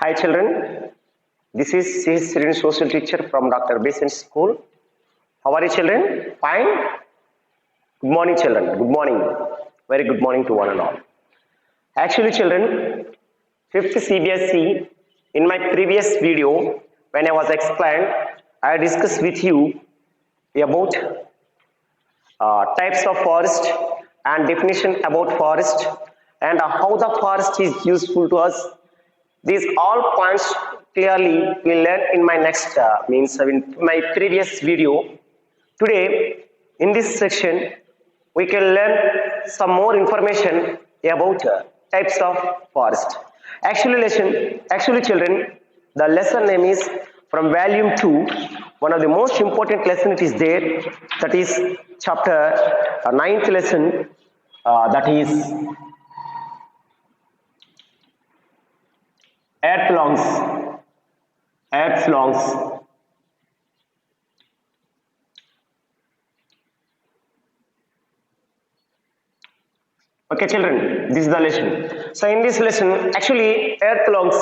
Hi children, this is C. Student Social Teacher from Dr. Basin School. How are you children? Fine? Good morning children, good morning. Very good morning to one and all. Actually children, 5th CBSE, in my previous video, when I was explained, I discussed with you about types of forest and definition about forest and how the forest is useful to us. These all points clearly we learn in my next in my previous video. Today in this section we can learn some more information about types of forest. Actually children, the lesson name is from volume 2. One of the most important lesson it is there, that is chapter 9th lesson, that is earth lungs. Okay children, this is the lesson. So in this lesson, actually earth lungs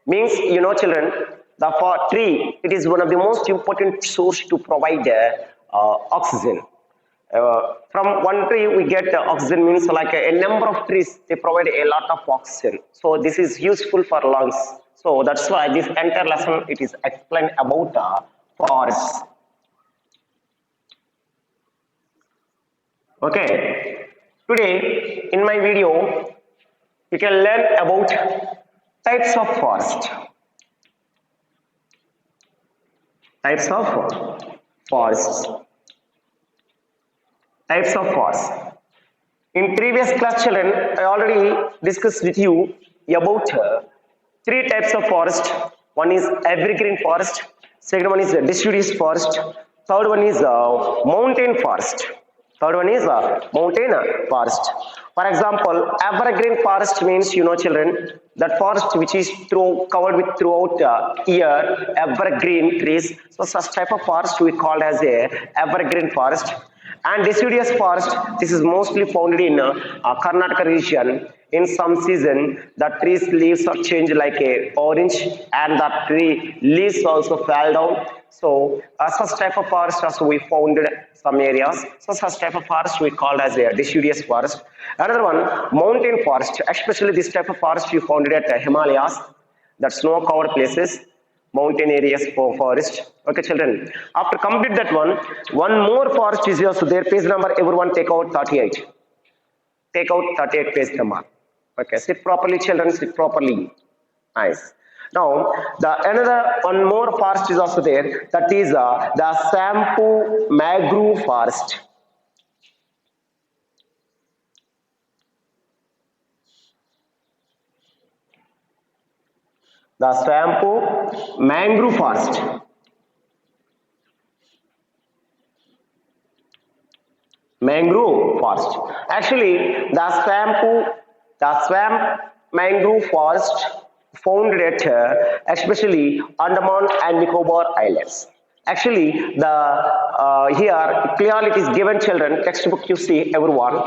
means, children, the tree, it is one of the most important source to provide oxygen. From one tree we get oxygen, means like a number of trees, they provide a lot of oxygen. So this is useful for lungs. So that's why this entire lesson it is explained about forests. Okay, today in my video you can learn about types of forest. Types of forests. Types of forests. In previous class children, I already discussed with you about three types of forest. One is evergreen forest, second one is deciduous forest, third one is mountain forest. Third one is mountain forest. For example, evergreen forest means, children, that forest which is covered with throughout year evergreen trees. So such type of forest we call as a evergreen forest. And deciduous forest, this is mostly found in Karnataka region. In some season, the tree's leaves are changed like a orange, and the tree leaves also fall down. So such type of forest also we found in some areas. So such type of forest we called as a deciduous forest. Another one, mountain forest. Especially this type of forest you found it at the Himalayas, that snow covered places, mountain areas for forest. Okay children, after complete that one more forest is also there. Page number everyone take out 38. Take out 38 page number. Okay, sit properly children, sit properly. Nice. Now the another one more forest is also there, that is the Sampu mangrove forest. The Sampu mangrove forest. Mangrove forest. Actually, the swamp mangrove forest found at especially Andaman and Nicobar Islands. Actually, the here clearly it is given children textbook. You see everyone.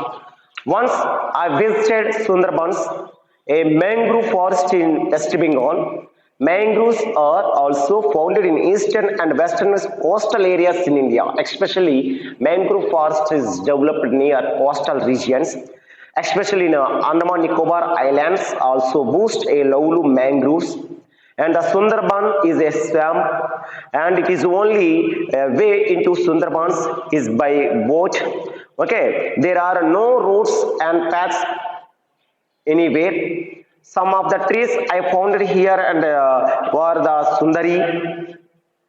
Once I visited Sundarbans, a mangrove forest in West Bengal. Mangroves are also found in eastern and western coastal areas in India. Especially mangrove forest is developed near coastal regions. Especially in Andaman Nicobar Islands also boost a Laulu mangroves. And the Sundarban is a swamp, and it is only way into Sundarbans is by boat. Okay, there are no roads and paths anywhere. Some of the trees I found here and were the Sundari,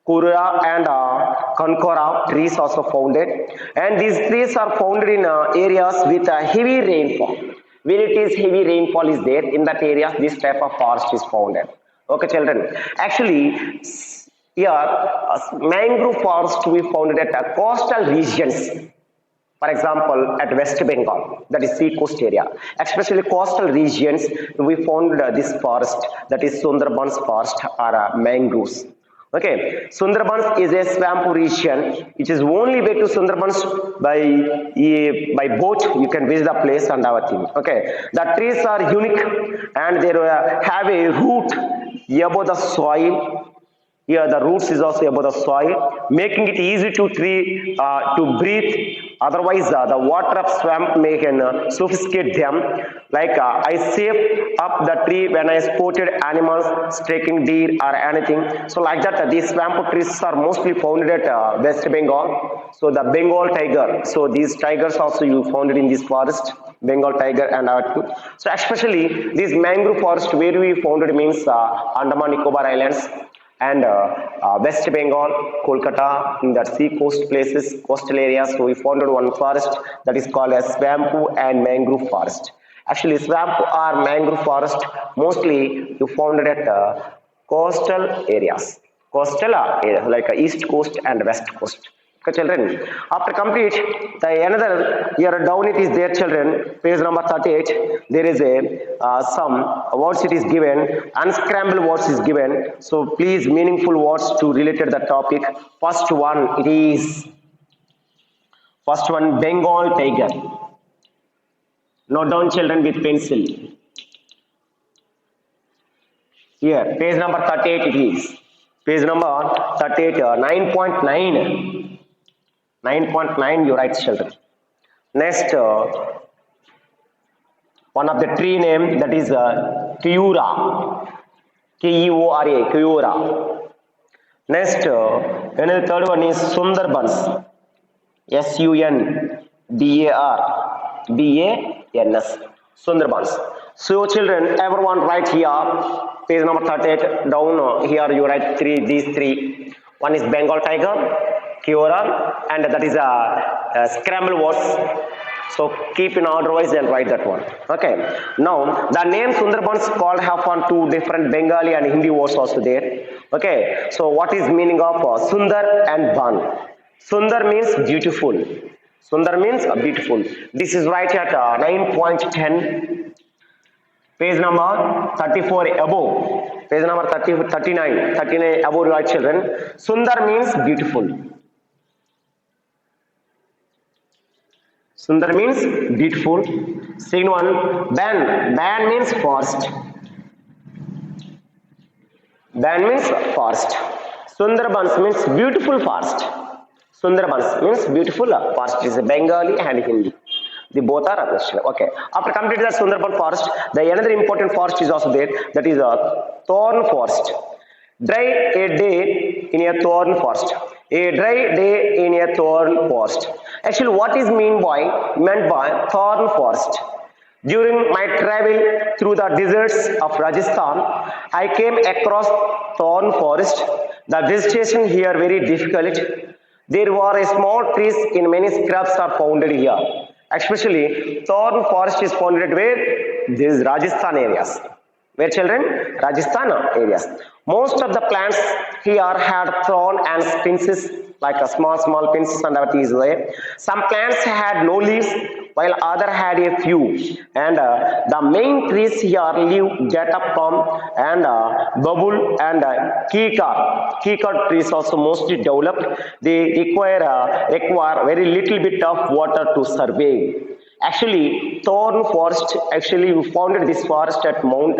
Kura and Kankora trees also founded, and these trees are found in areas with heavy rainfall. When it is heavy rainfall is there in that area, this type of forest is founded. Okay children, actually here mangrove forest we found at coastal regions. For example, at West Bengal, that is sea coast area, especially coastal regions, we found this forest, that is Sundarbans forest or mangroves. Okay, Sundarbans is a swamp region. It is only way to Sundarbans by boat. You can visit the place and everything. Okay, the trees are unique and they have a root above the soil. Here the roots is also above the soil, making it easy to tree to breathe. Otherwise, the water of swamp may can suffocate them. Like I save up the tree when I spotted animals, striking deer or anything. So like that, these swamp trees are mostly found at West Bengal. So the Bengal tiger. So these tigers also you found it in this forest. Bengal tiger and so especially this mangrove forest where we found it means Andaman Nicobar Islands and West Bengal, Kolkata, in the sea coast places, coastal areas. So we found one forest that is called as swamp and mangrove forest. Actually, swamp or mangrove forest mostly you found it at coastal areas, like east coast and west coast. Okay, children. After complete, the another here down it is there, children. Page number 38. There is a some words it is given. Unscrambled words is given. So please meaningful words to related the topic. First one it is Bengal tiger. Note down, children, with pencil. Here page number 38 it is. Page number 38 9.9. 9.9 you write, children. Next one of the tree name that is Keura, Keura, Keura. Next another third one is Sundarbans, Sundarbans, Sundarbans. So children, everyone write here page number 38 down. Here you write these three. One is Bengal tiger, Keura, and that is a scramble words. So keep in order wise and write that one. Okay. Now the name Sundarbans called have on two different Bengali and Hindi words also there. Okay. So what is meaning of Sundar and Ban? Sundar means beautiful. Sundar means beautiful. This is right at 9.10. Page number 34 above. Page number 39 above, right, children. Sundar means beautiful. Sundar means beautiful. Second one, Ban means forest. Ban means forest. Sundarbans means beautiful forest. Sundarbans means beautiful forest. It is Bengali and Hindi. The both are understood. Okay. After completing the Sundarban forest, the another important forest is also there. That is a thorn forest. Dry a day in a thorn forest. A dry day in a thorn forest. Actually, what is meant by thorn forest? During my travel through the deserts of Rajasthan, I came across thorn forest. The vegetation here very difficult. There were small trees in many scrubs are found here. Especially thorn forest is found at where? These Rajasthan areas. Where, children? Rajasthan areas. Most of the plants here had thorn and pincers, like a small pincers and that is there. Some plants had no leaves, while other had a few. And the main trees here leave get up from and bubble and kikar trees also mostly developed. They require very little bit of water to survive. Actually, thorn forest, actually we founded this forest at Mount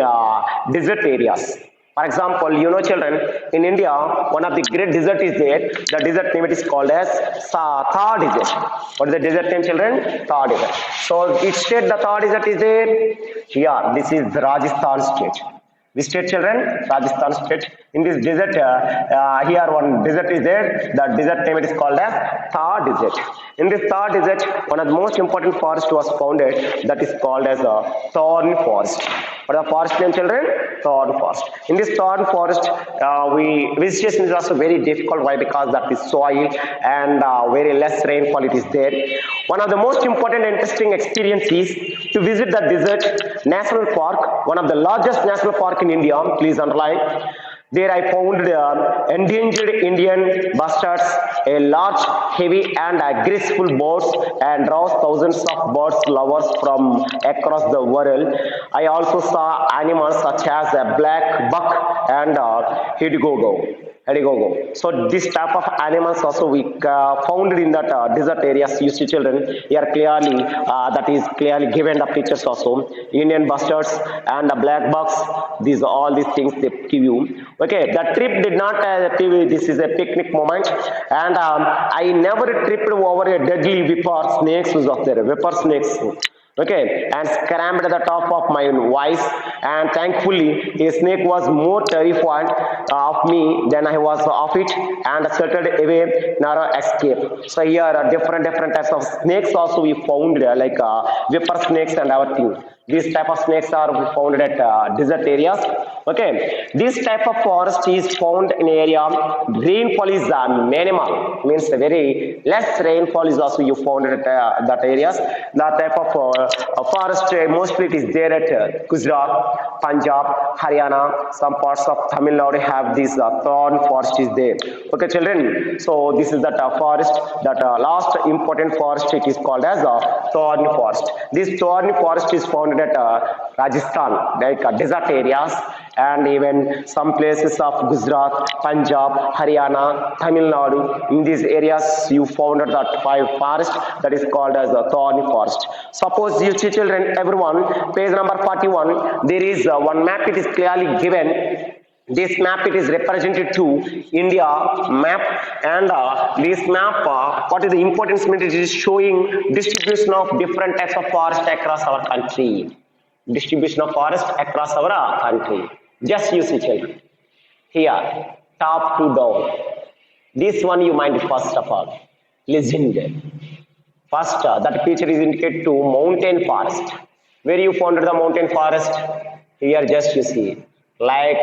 desert areas. For example, you know, children, in India, one of the great desert is there. The desert name it is called as Thar desert. What is the desert name, children? Thar desert. So, which state the Thar desert is there? Here, this is the Rajasthan state. Which state, children? Rajasthan state. In this desert, here one desert is there. The desert name it is called as Thar desert. In this Thar desert, one of the most important forest was founded. That is called as a thorn forest. What is the forest name, children? Thorn forest. In this thorn forest, vegetation is also very difficult. Why? Because that is soil and very less rainfall it is there. One of the most important interesting experience is to visit the desert national park, one of the largest national park in India. Please underline. There I found endangered Indian bustards, a large, heavy and graceful birds, and draws thousands of birds lovers from across the world. I also saw animals such as a black buck and hidgogo. Adigogo. So this type of animals also we found in that desert areas. You see children here clearly that is clearly given the pictures also. Indian bustards and the black bucks. These all these things they give you. Okay, the trip did not. This is a picnic moment, and I never tripped over a deadly viper snakes was up there. Viper snakes. Okay, and scrambled at the top of my voice, and thankfully a snake was more terrified of me than I was of it, and settled away narrow escape. So here are different types of snakes also we found like viper snakes and everything. These type of snakes are found at desert areas. Okay, this type of forest is found in area rainfall is minimal, means very less rainfall is also you found at that areas. That type of forest mostly it is there at Gujarat, Punjab, Haryana, some parts of Tamil Nadu have this thorn forest is there. Okay, children. So this is that forest, that last important forest. It is called as thorn forest. This thorn forest is found at Rajasthan, like desert areas, and even some places of Gujarat, Punjab, Haryana, Tamil Nadu. In these areas, you found that forest that is called as a thorny forest. Suppose you see children, everyone, page number 41, there is one map, it is clearly given. This map it is represented to India map, and this map what is the importance means it is showing distribution of different types of forest across our country. Distribution of forest across our country. Just you see children. Here, top to down. This one you mind first of all. Listen there. First, that picture is indicated to mountain forest. Where you found the mountain forest? Here just you see. Like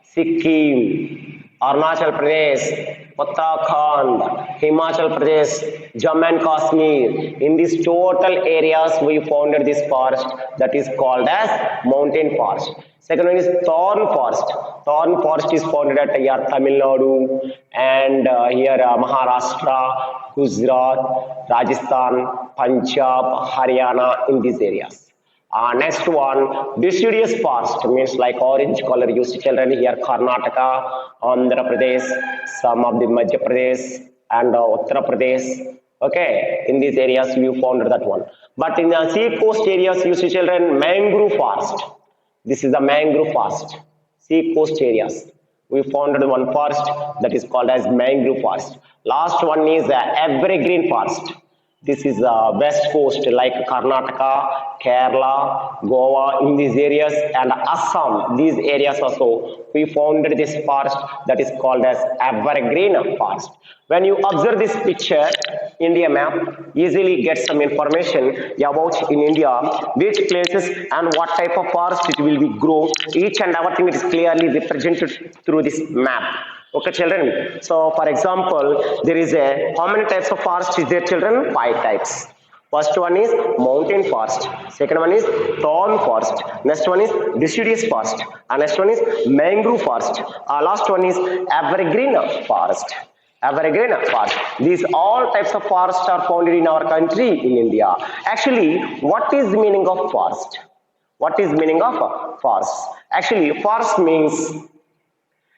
Sikkim, Arunachal Pradesh, Uttarakhand, Himachal Pradesh, Jammu and Kashmir. In these total areas, we founded this forest that is called as mountain forest. Second one is thorn forest. Thorn forest is founded at here Tamil Nadu and here Maharashtra, Gujarat, Rajasthan, Punjab, Haryana in these areas. Next one, deciduous forest means like orange color. You see children here Karnataka, Andhra Pradesh, some of the Madhya Pradesh and Uttar Pradesh. Okay, in these areas you found that one. But in the sea coast areas, you see children mangrove forest. This is the mangrove forest. Sea coast areas. We found one forest that is called as mangrove forest. Last one is evergreen forest. This is west coast like Karnataka, Kerala, Goa in these areas and Assam. These areas also we founded this forest that is called as evergreen forest. When you observe this picture, India map, easily get some information about in India, which places and what type of forest it will be grow. Each and everything is clearly represented through this map. Okay, children. So, for example, there is a how many types of forest is there, children? 5 types. First one is mountain forest. Second one is thorn forest. Next one is deciduous forest. And next one is mangrove forest. Last one is evergreen forest. Evergreen forest. These all types of forests are found in our country in India. Actually, what is the meaning of forest? What is meaning of forest? Actually, forest means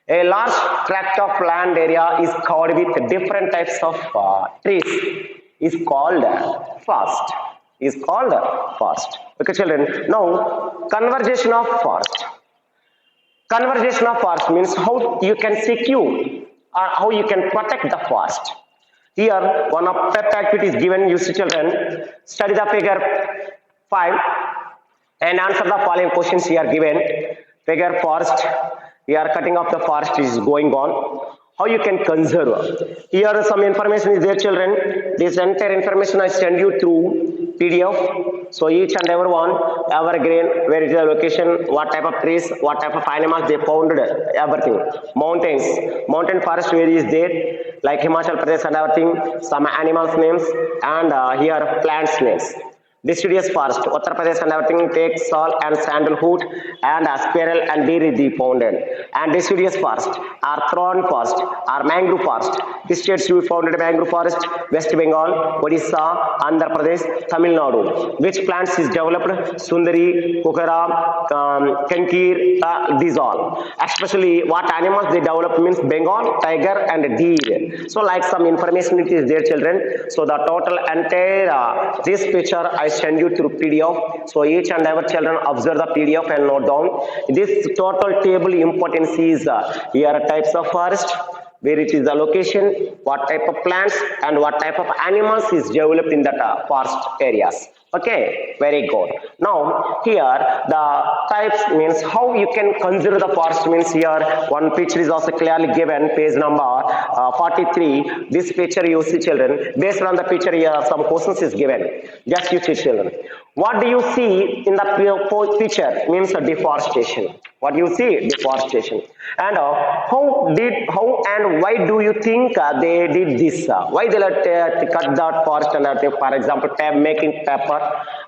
a large tract of land area is covered with different types of trees is called forest. Is called forest. Okay, children. Now, conservation of forest. Conservation of forest means how you can secure or how you can protect the forest. Here, one of PEP activity is given. You see, children, study the figure 5 and answer the following questions here given. Figure forest. We are cutting off the forest is going on. How you can conserve? Here some information is there, children. This entire information I send you through PDF. So each and every one, evergreen, where is the location, what type of trees, what type of animals they found, everything. Mountains, mountain forest where is there, like Himachal Pradesh and everything. Some animals names and here plants names. Deciduous forest, Uttar Pradesh and everything takes sal and sandalwood and squirrel and deer is the founded. And deciduous forest are thorn forest are mangrove forest. These states you founded mangrove forest, West Bengal, Odisha, Andhra Pradesh, Tamil Nadu. Which plants is developed? Sundari, Kokara, Kankir, these all. Especially what animals they develop means Bengal, tiger and deer. So like some information it is there children. So the total entire this picture I send you through PDF. So each and every children observe the PDF and note down. This total table importance is here are types of forest, where it is the location, what type of plants and what type of animals is developed in that forest areas. Okay, very good. Now here the types means how you can consider the forest means here one picture is also clearly given, page number 43. This picture you see children, based on the picture here some questions is given. Just you see children. What do you see in the picture means deforestation. What you see? Deforestation. And how and why do you think they did this? Why they let cut that forest and for example making paper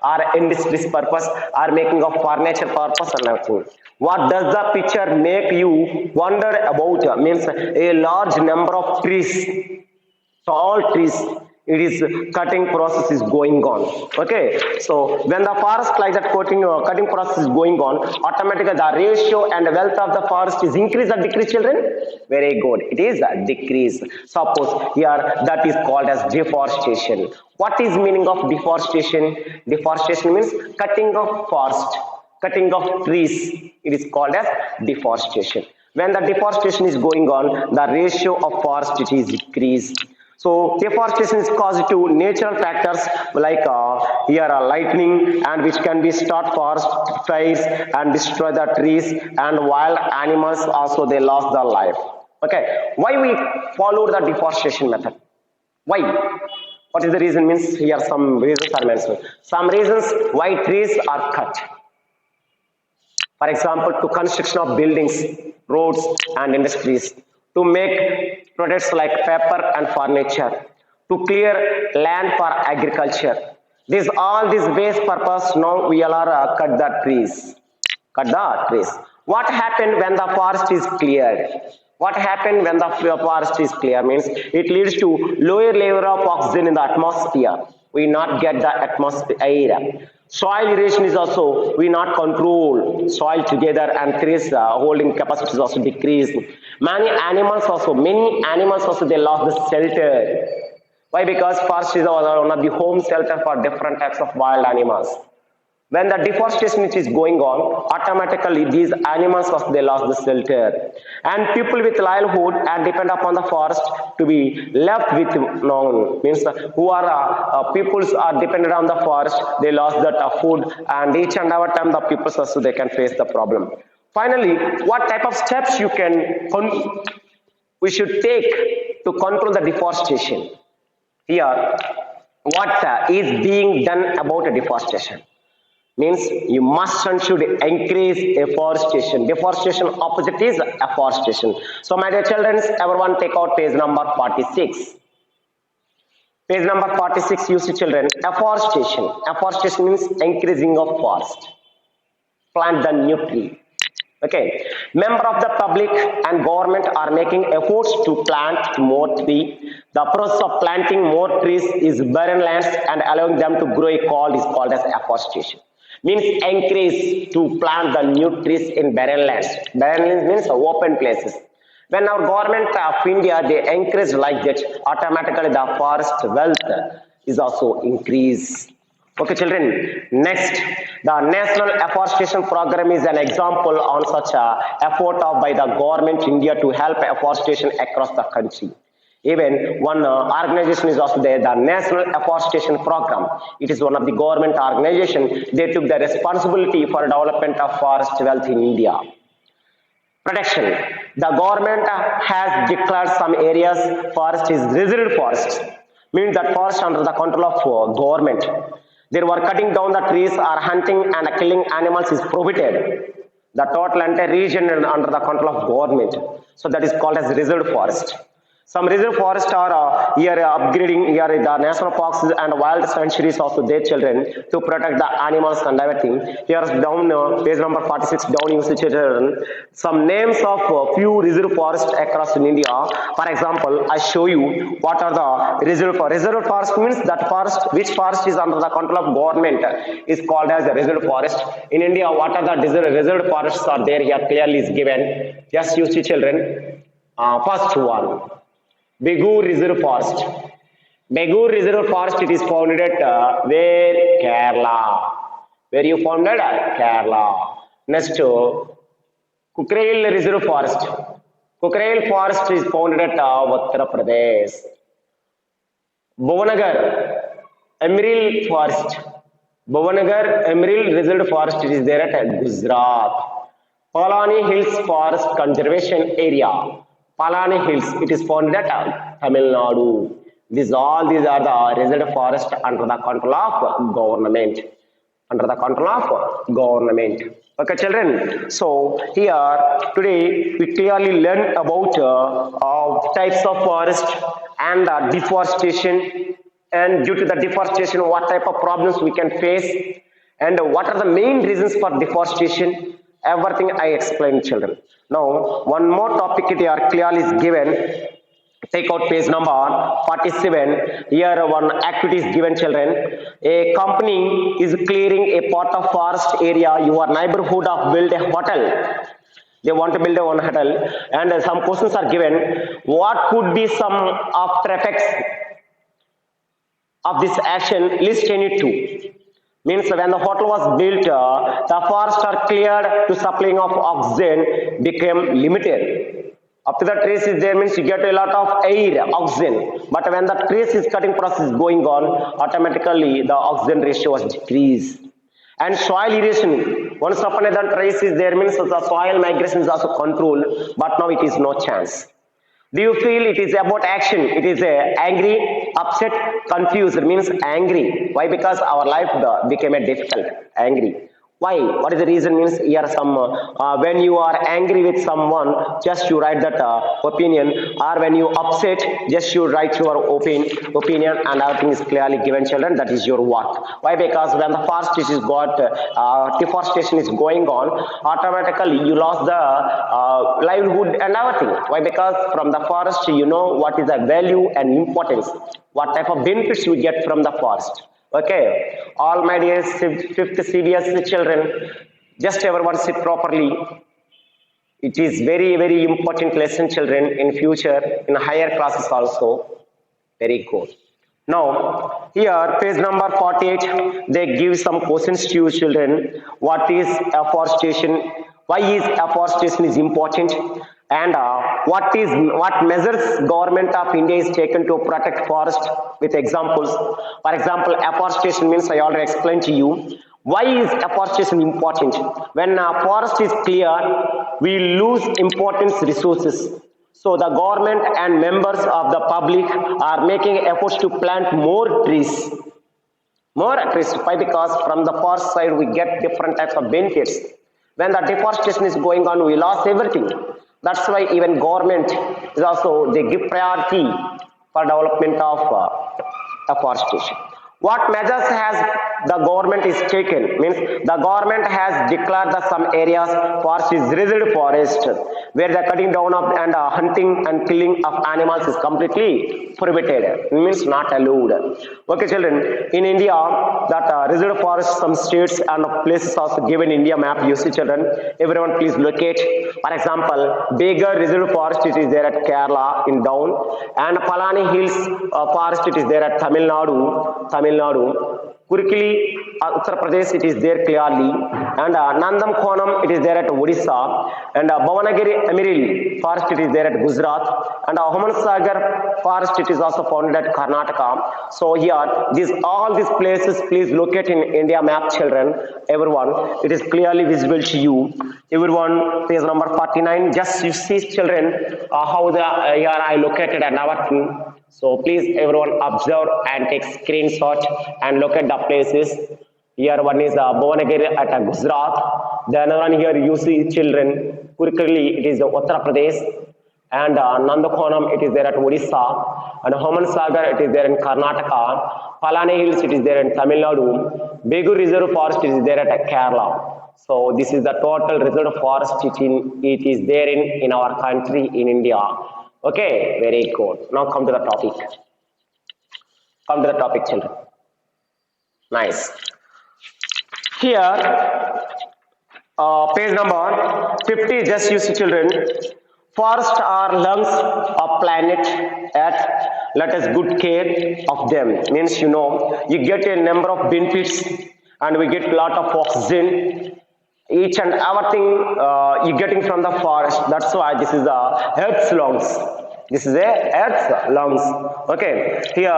or industries purpose or making of furniture purpose and everything. What does the picture make you wonder about? Means a large number of trees. So all trees, it is cutting process is going on. Okay, so when the forest like that cutting process is going on, automatically the ratio and wealth of the forest is increase or decrease children? Very good, it is a decrease. Suppose here that is called as deforestation. What is meaning of deforestation? Deforestation means cutting of forest, cutting of trees. It is called as deforestation. When the deforestation is going on, the ratio of forest it is decreased. So deforestation is caused to natural factors like here lightning and which can be start forest fires and destroy the trees, and wild animals also they lost their life. Okay, why we follow the deforestation method? Why? What is the reason? Means here some reasons are mentioned. Some reasons why trees are cut. For example, to construction of buildings, roads and industries, to make products like paper and furniture, to clear land for agriculture. All these waste purpose now we are cut the trees. Cut the trees. What happened when the forest is cleared? What happened when the forest is clear means it leads to lower level of oxygen in the atmosphere. We not get the atmosphere air. Soil erosion is also we not control soil together, and trees holding capacity is also decreased. Many animals also they lost the shelter. Why? Because forest is one of the home shelter for different types of wild animals. When the deforestation is going on, automatically these animals also they lost the shelter, and people with livelihood and depend upon the forest to be left with none. Means who are peoples are dependent on the forest, they lost that food, and each and every time the peoples also they can face the problem. Finally, what type of steps we should take to control the deforestation? Here, what is being done about deforestation? Means you must and should increase afforestation. Deforestation opposite is afforestation. So my dear children, everyone take out page number 46. Page number 46, you see children, afforestation. Afforestation means increasing of forest. Plant the new tree. Okay, member of the public and government are making efforts to plant more tree. The process of planting more trees is barren lands and allowing them to grow is called as afforestation. Means encourage to plant the new trees in barren lands. Barren lands means open places. When our government of India they encourage like that, automatically the forest wealth is also increased. Okay children, next, the National Afforestation Program is an example on such a effort by the government India to help afforestation across the country. Even one organization is also there, the National Afforestation Program. It is one of the government organization. They took the responsibility for development of forest wealth in India. Protection. The government has declared some areas forest is reserved forest. Means that forest under the control of government. They were cutting down the trees or hunting and killing animals is prohibited. The total entire region under the control of government. So that is called as reserved forest. Some reserve forests are here upgrading here the national parks and wild sanctuaries of their children to protect the animals and everything. Here down page number 46 down you see children some names of few reserve forests across in India. For example, I show you what are the reserve forest. Reserve forest means that forest which forest is under the control of government is called as a reserve forest. In India, what are the reserve forests are there here clearly is given. Just you see children. First one. Begur Reserve Forest. Begur Reserve Forest, it is founded at where? Kerala. Where you founded? Kerala. Next, Kukrail Reserve Forest. Kukrail Forest is founded at Uttar Pradesh. Bhavanagar Emerald Forest. Bhavanagar Emerald Reserve Forest, it is there at Gujarat. Palani Hills Forest Conservation Area. Palani Hills, it is found at Tamil Nadu. These are the reserve forest under the control of government. Under the control of government. Okay, children. So here today we clearly learn about types of forest and deforestation. And due to the deforestation, what type of problems we can face, and what are the main reasons for deforestation. Everything I explained, children. Now, one more topic here clearly is given. Take out page number 47. Here one activity is given, children. A company is clearing a part of forest area. Your neighborhood of build a hotel. They want to build a one hotel, and some questions are given. What could be some after effects of this action? List any two. Means when the hotel was built, the forests are cleared to supplying of oxygen became limited. After the trees is there means you get a lot of air, oxygen. But when the trees is cutting process is going on, automatically the oxygen ratio was decreased. And soil erosion, once upon a time trees is there means the soil migration is also controlled, but now it is no chance. Do you feel it is about action? It is angry, upset, confused, means angry. Why? Because our life became a difficult, angry. Why? What is the reason? Means here some when you are angry with someone, just you write that opinion, or when you upset, just you write your opinion, and everything is clearly given, children. That is your work. Why? Because when the forest is got deforestation is going on, automatically you lost the livelihood and everything. Why? Because from the forest you know what is the value and importance, what type of benefits you get from the forest. Okay, all my dear 5th CBSE children, just everyone sit properly. It is very, very important lesson, children, in future, in higher classes also. Very good. Now, here, page number 48, they give some questions to you, children. What is afforestation? Why is afforestation is important? And what measures government of India is taken to protect forest, with examples. For example, afforestation means I already explained to you. Why is afforestation important? When a forest is cleared, we lose important resources. So the government and members of the public are making efforts to plant more trees. More trees. Why? Because from the forest side we get different types of benefits. When the deforestation is going on, we lost everything. That's why even government is also, they give priority for development of afforestation. What measures has the government is taken? Means the government has declared that some areas forest is reserved forest, where the cutting down of and hunting and killing of animals is completely prohibited. It means not allowed. Okay, children. In India, that reserved forest, some states and places also given India map. You see, children. Everyone, please locate. For example, Begur Reserve Forest, it is there at Kerala in down, and Palani Hills Forest, it is there at Tamil Nadu. Kurkili, Uttar Pradesh, it is there clearly, and Nandam Khonam, it is there at Odisha, and Bhavanagiri Emerald Forest, it is there at Gujarat, and Sagar Forest, it is also found at Karnataka. So here, all these places, please locate in India map, children. Everyone, it is clearly visible to you. Everyone, page number 49. Just you see, children, how the here I located and everything. So please everyone observe and take screenshot and look at the places. Here one is Bhavanagiri at Gujarat. The another one here you see, children, Kurkali, it is Uttar Pradesh. and Nandakonam, it is there at Odisha, and Homan Sagar, it is there in Karnataka, Palani Hills, it is there in Tamil Nadu, Begur Reserve Forest, it is there at Kerala. So this is the total reserve forest it is there in our country, in India. Okay, very good. Now come to the topic. Come to the topic, children. Nice. Here, page number 50, just you see, children. Forests are lungs of planet Earth. Let us good care of them. Means, you know, you get a number of benefits and we get a lot of oxygen. Each and everything you getting from the forest. That's why this is the Earth's lungs. This is a Earth's lungs. Okay. Here,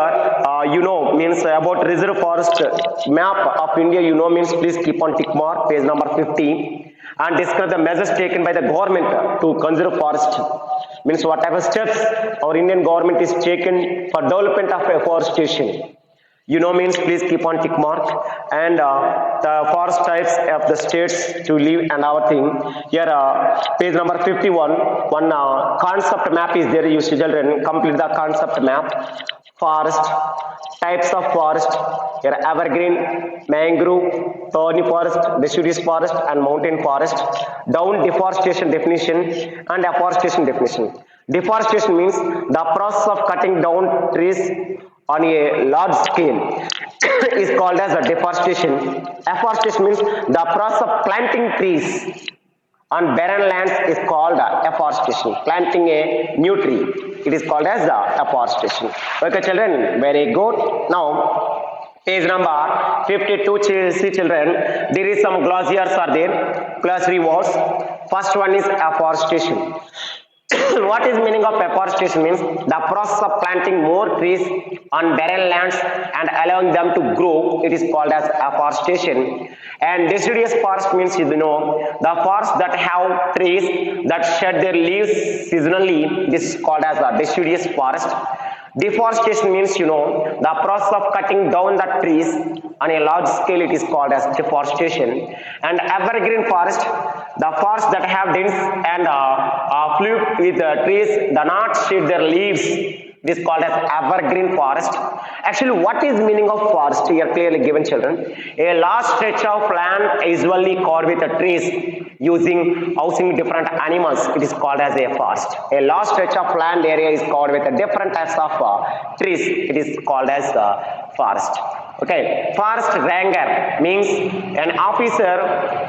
you know, means about reserve forest map of India. You know, means please keep on tick mark. Page number 50. And discuss the measures taken by the government to conserve forest. Means whatever steps our Indian government is taken for development of afforestation. You know, means please keep on tick mark. And the forest types of the states to live and our thing. Here, page number 51, one concept map is there. You see, children, complete the concept map. Forest, types of forest. Here, evergreen, mangrove, thorny forest, deciduous forest, and mountain forest. Down deforestation definition and afforestation definition. Deforestation means the process of cutting down trees on a large scale is called as a deforestation. Afforestation means the process of planting trees on barren lands is called afforestation. Planting a new tree, it is called as afforestation. Okay, children, very good. Now, page number 52, see, children, there is some glossars are there, glossary words. First one is afforestation. What is meaning of afforestation? Means the process of planting more trees on barren lands and allowing them to grow. It is called as afforestation. And deciduous forest means, you know, the forests that have trees that shed their leaves seasonally. This is called as a deciduous forest. Deforestation means, you know, the process of cutting down the trees on a large scale. It is called as deforestation. And evergreen forest, the forests that have dense and fluid with trees do not shed their leaves. This is called as evergreen forest. Actually, what is meaning of forest? Here clearly given, children. A large stretch of land usually covered with trees using housing different animals. It is called as a forest. A large stretch of land area is covered with different types of trees. It is called as forest. Okay, forest ranger means an officer,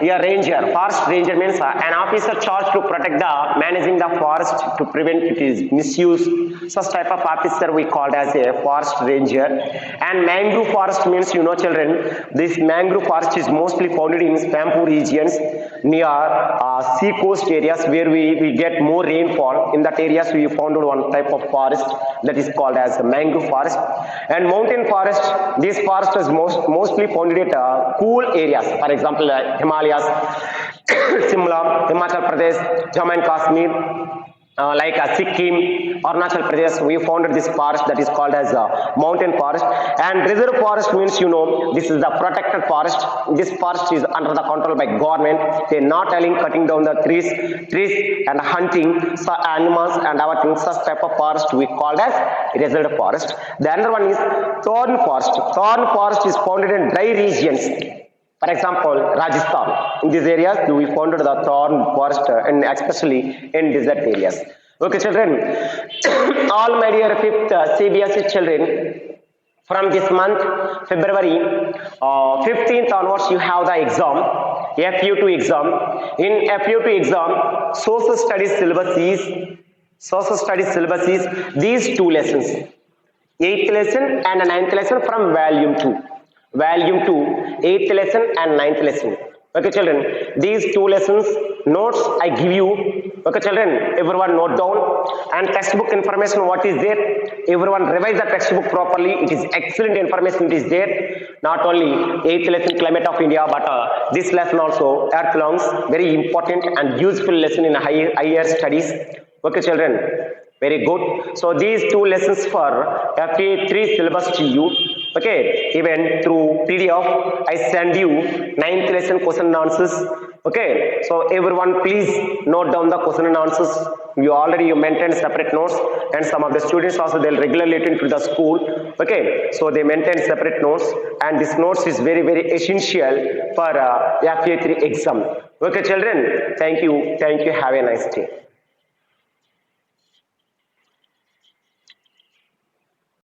a ranger. Forest ranger means an officer charged to protect the managing the forest to prevent its misuse. Such type of officer we called as a forest ranger. And mangrove forest means, you know, children, this mangrove forest is mostly found in swamp regions near sea coast areas where we get more rainfall. In that areas we found one type of forest that is called as mangrove forest. And mountain forest, this forest is mostly found at cool areas. For example, Himalayas, Simla, Himachal Pradesh, Jammu and Kashmir, like Sikkim, Arunachal Pradesh, we founded this forest that is called as mountain forest. And reserve forest means, you know, this is the protected forest. This forest is under the control by government. They are not allowing cutting down the trees and hunting animals and our things. Such type of forest we called as reserve forest. The other one is thorn forest. Thorn forest is found in dry regions. For example, Rajasthan. In these areas, we found the thorn forest, and especially in desert areas. Okay, children. All my dear 5th CBSE children, from this month, February 15th onwards, you have the exam, FU2 exam. In FU2 exam, social studies syllabus is these 2 lessons, 8th lesson and 9th lesson from volume 2. Volume 2, 8th lesson and 9th lesson. Okay, children, these 2 lessons notes I give you. Okay, children, everyone note down. And textbook information, what is there? Everyone revise the textbook properly. It is excellent information. It is there. Not only 8th lesson climate of India, but this lesson also earth lungs, very important and useful lesson in higher studies. Okay, children, very good. So these 2 lessons for FA3 syllabus to you. Okay, even through PDF, I send you 9th lesson question and answers. Okay, so everyone please note down the question and answers. You maintain separate notes, and some of the students also they'll regularly attend to the school. Okay, so they maintain separate notes, and this notes is very essential for FA3 exam. Okay, children, thank you. Have a nice day.